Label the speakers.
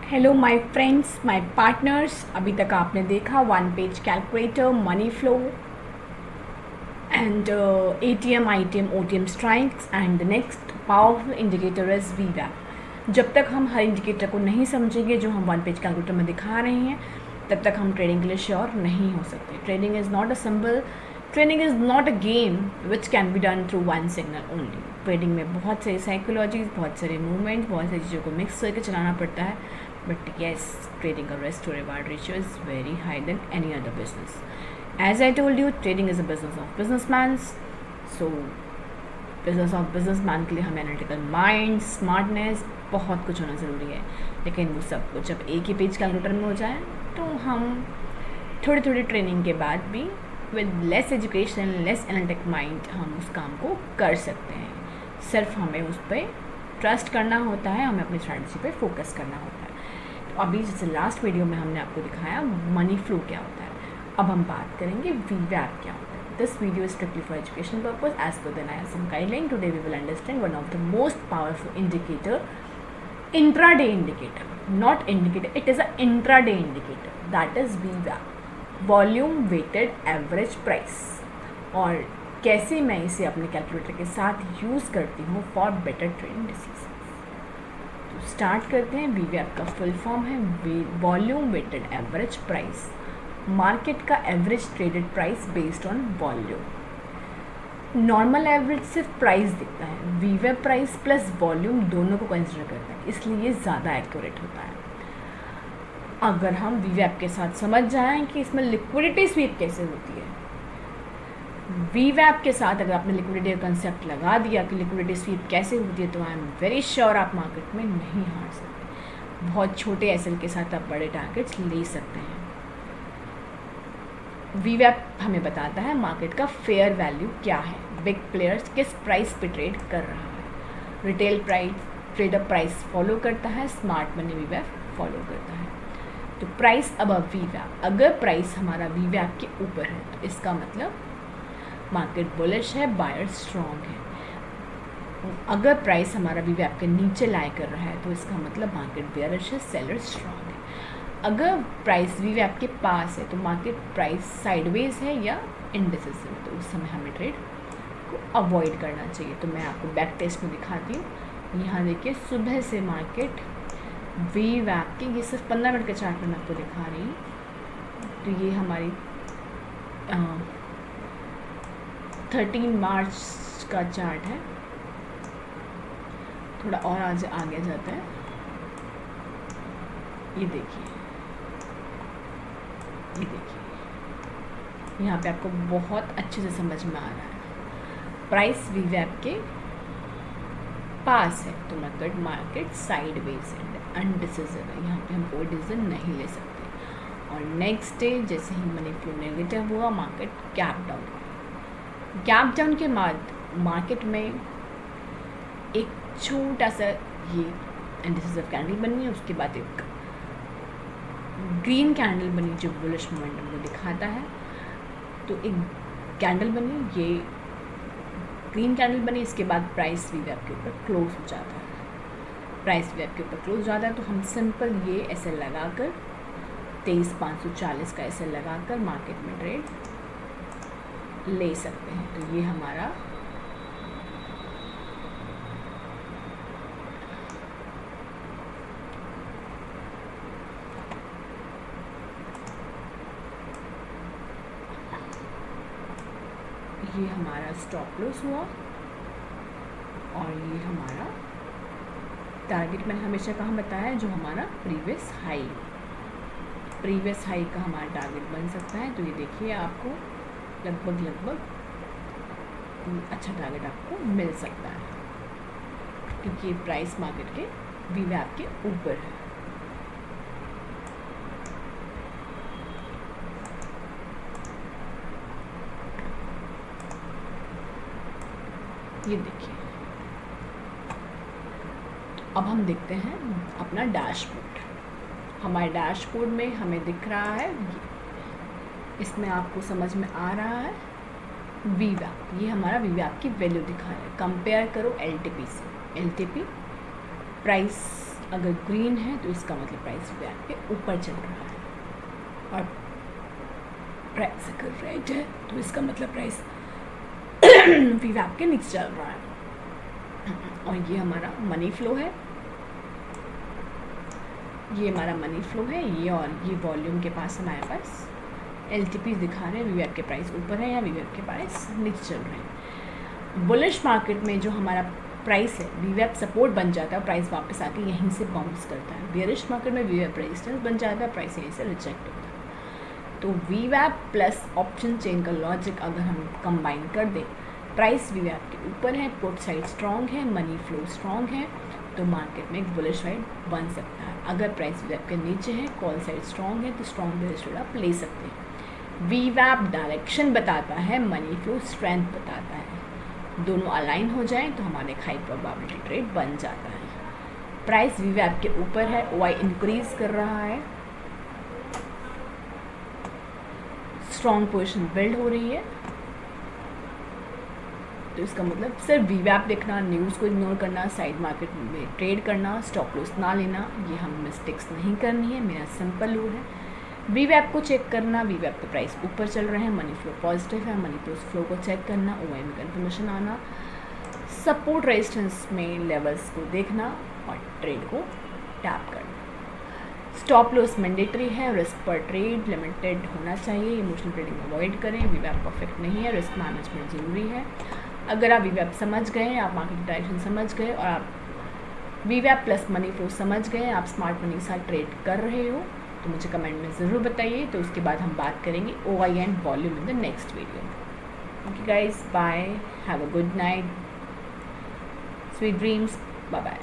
Speaker 1: Hello my friends, my partners. अभी तक आपने देखा one page calculator, money flow and ATM, ITM, OTM strikes and the next powerful indicator is वीवैप। जब तक हम हर इंडिकेटर को नहीं समझेंगे जो हम वन पेज कैलकुलेटर में दिखा रहे हैं, तब तक हम ट्रेडिंग के लिए श्योर नहीं हो सकते। Trading is not a simple, trading is not a game which can be done through one signal only. Trading में बहुत सारी साइकोलॉजीज, बहुत सारे मूवमेंट्स, बहुत सारी चीज़ों को मिक्स करके चलाना पड़ता है। बट येस, ट्रेडिंग का risk to reward ratio is very high then any other business. As I told you, trading is a business of businessmen. So business of businessman के लिए हमें एनालिटिकल माइंड, स्मार्टनेस, बहुत कुछ होना ज़रूरी है। लेकिन वो सब कुछ जब एक ही पेज कैलकुलेटर में हो जाए तो हम थोड़ी थोड़ी ट्रेनिंग के बाद भी with less education, less analytic mind हम उस काम को कर सकते हैं। सिर्फ हमें उस पर ट्रस्ट करना होता है, हमें अपनी स्ट्रैटेजी पे फोकस करना होता है। तो अभी जैसे लास्ट वीडियो में हमने आपको दिखाया मनी फ्लो क्या होता है, अब हम बात करेंगे वीवैप क्या होता है. This video is strictly for education purpose as per the NISM guideline. Today we will understand one of the most powerful indicator, intraday indicator, not indicator, it is an intraday indicator, that is VWAP, Volume Weighted Average Price. और कैसे मैं इसे अपने calculator के साथ use करती हूँ for better trading decisions. तो स्टार्ट करते हैं. VWAP का फुल फॉर्म है volume weighted average price, market का average traded price based on volume. Normal average सिर्फ प्राइस दिखता है, वीवैप प्राइस प्लस वॉल्यूम दोनों को कंसिडर करता है, इसलिए ये ज़्यादा एक्यूरेट होता है. अगर हम वीवैप के साथ समझ जाएं कि इसमें लिक्विडिटी स्वीप कैसे होती है, वीवैप के साथ अगर आपने लिक्विडिटी का कंसेप्ट लगा दिया कि लिक्विडिटी स्वीप कैसे होती है, तो आई एम वेरी श्योर आप मार्केट में नहीं हार सकते. बहुत छोटे एसएल के साथ आप बड़े टारगेट्स ले सकते हैं. वीवैप हमें बताता है मार्केट का फेयर वैल्यू क्या है, बिग प्लेयर्स किस प्राइस पे ट्रेड कर रहा है. Retail price trader price follow करता है, स्मार्ट मनी वीवैप फॉलो करता है. तो प्राइस अबव वीवैप, अगर प्राइस हमारा वीवैप के ऊपर है तो इसका मतलब मार्केट बुलिश है, बायर स्ट्रॉन्ग है. अगर प्राइस हमारा वीवैप के नीचे लाई कर रहा है तो इसका मतलब मार्केट बेयरिश है, सेलर स्ट्रॉन्ग है. अगर प्राइस वीवैप के पास है तो मार्केट प्राइस साइडवेज है या इंडिसिस है, तो उस समय हमें ट्रेड को अवॉइड करना चाहिए. तो मैं आपको बैक टेस्ट में दिखाती हूँ. यहाँ देखिए, सुबह से मार्केट वीवैप के, ये सिर्फ 15 मिनट के चार्ट में मैं आपको दिखा रही हूँ. तो ये हमारी 13 मार्च का चार्ट है. थोड़ा और आज आगे जाता है. ये देखिए, ये देखिए, यहाँ पे आपको बहुत अच्छे से समझ में आ रहा है. प्राइस वीवैप के पास है तो मार्केट साइडवेज है, अनडिसिजन है. यहाँ पे हम कोई डिसीजन नहीं ले सकते. और नेक्स्ट डे जैसे ही मनी फ्लो नेगेटिव हुआ, market gap down. Gap down के बाद मार्केट में एक छोटा सा ये अनडिसिसिव कैंडल बनी है. उसके बाद एक ग्रीन कैंडल बनी जो बुलिश मोमेंटम को दिखाता है. तो एक कैंडल बनी, ये ग्रीन कैंडल बनी. इसके बाद प्राइस वीवैप के ऊपर क्लोज हो जाता है. प्राइस वीवैप के ऊपर क्लोज हो जाता है तो हम सिंपल ये एसएल लगाकर 23,540 का एसएल लगाकर मार्केट में ट्रेड ले सकते हैं. तो ये हमारा स्टॉप लॉस हुआ और ये हमारा टारगेट. मैंने हमेशा कहाँ बताया, जो हमारा प्रीवियस हाई का हमारा टारगेट बन सकता है. तो ये देखिए, आपको लगभग अच्छा टारगेट आपको मिल सकता है, क्योंकि ये प्राइस मार्केट के वीवैप के ऊपर है. ये देखिए, अब हम देखते हैं अपना डैशबोर्ड. हमारे डैशबोर्ड में हमें दिख रहा है, इसमें आपको समझ में आ रहा है वीवैप. ये हमारा वीवैप की वैल्यू दिखा रहा है. कंपेयर करो एलटीपी से. एलटीपी प्राइस अगर ग्रीन है तो इसका मतलब प्राइस वीवैप के ऊपर चल रहा है, और प्राइस अगर रेड है तो इसका मतलब प्राइस वीवैप के नीचे चल रहा है। और ये हमारा मनी फ्लो है, ये हमारा मनी फ्लो है, ये और ये वॉल्यूम के पास हमारे पास एलटीपी दिखा रहे हैं वीवैप के प्राइस ऊपर है या वीवैप के प्राइस नीचे चल रहे हैं। बुलिश मार्केट में जो हमारा प्राइस है वीवैप सपोर्ट बन जाता है, प्राइस वापस आके यहीं से बाउंस करता है। बेयरिश मार्केट में वीवैप रेजिस्टेंस बन जाता है, प्राइस यहीं से रिजेक्ट होता है। तो वीवैप प्लस ऑप्शन चेन का लॉजिक अगर हम कंबाइन कर दें, प्राइस वीवैप के ऊपर है, पुट साइड स्ट्रॉन्ग है, मनी फ्लो स्ट्रॉन्ग है, तो मार्केट में एक बुलिश साइड बन सकता है। अगर प्राइस वीवैप के नीचे है, कॉल साइड स्ट्रॉन्ग है, तो स्ट्रॉन्ग बेयरिश ट्रेड आप ले सकते हैं। वीवैप डायरेक्शन बताता है, मनी फ्लो स्ट्रेंथ बताता है, दोनों अलाइन हो जाएं तो हमारे एक हाई प्रोबेबिलिटी ट्रेड बन जाता है। प्राइस वीवैप के ऊपर है, ओआई इंक्रीज कर रहा है, स्ट्रॉन्ग पोजीशन बिल्ड हो रही है, तो इसका मतलब सिर्फ वीवैप देखना, न्यूज़ को इग्नोर करना, साइड मार्केट में ट्रेड करना, स्टॉप लॉस ना लेना, ये हम मिस्टेक्स नहीं करनी है। मेरा सिंपल रूल है। वीवैप को चेक करना, वीवैप के प्राइस ऊपर चल रहे हैं, मनी फ्लो पॉजिटिव है, मनी फ्लो को चेक करना, ओआई में कंफर्मेशन आना, सपोर्ट रेजिस्टेंस में लेवल्स को देखना और ट्रेड को टैप करना। स्टॉप लॉस मैंडेटरी है, रिस्क पर ट्रेड लिमिटेड होना चाहिए, इमोशनल ट्रेडिंग अवॉइड करें, वीवैप परफेक्ट नहीं है, रिस्क मैनेजमेंट ज़रूरी है। अगर आप वीवैप समझ गए, आप मार्केट डायरेक्शन समझ गए और आप वीवैप प्लस मनी फ्लो समझ गए, आप स्मार्ट मनी के साथ ट्रेड कर रहे हो, तो मुझे कमेंट में ज़रूर बताइए। तो उसके बाद हम बात करेंगे OI and volume in the next video. Okay guys, bye, have a good night, sweet dreams, bye bye.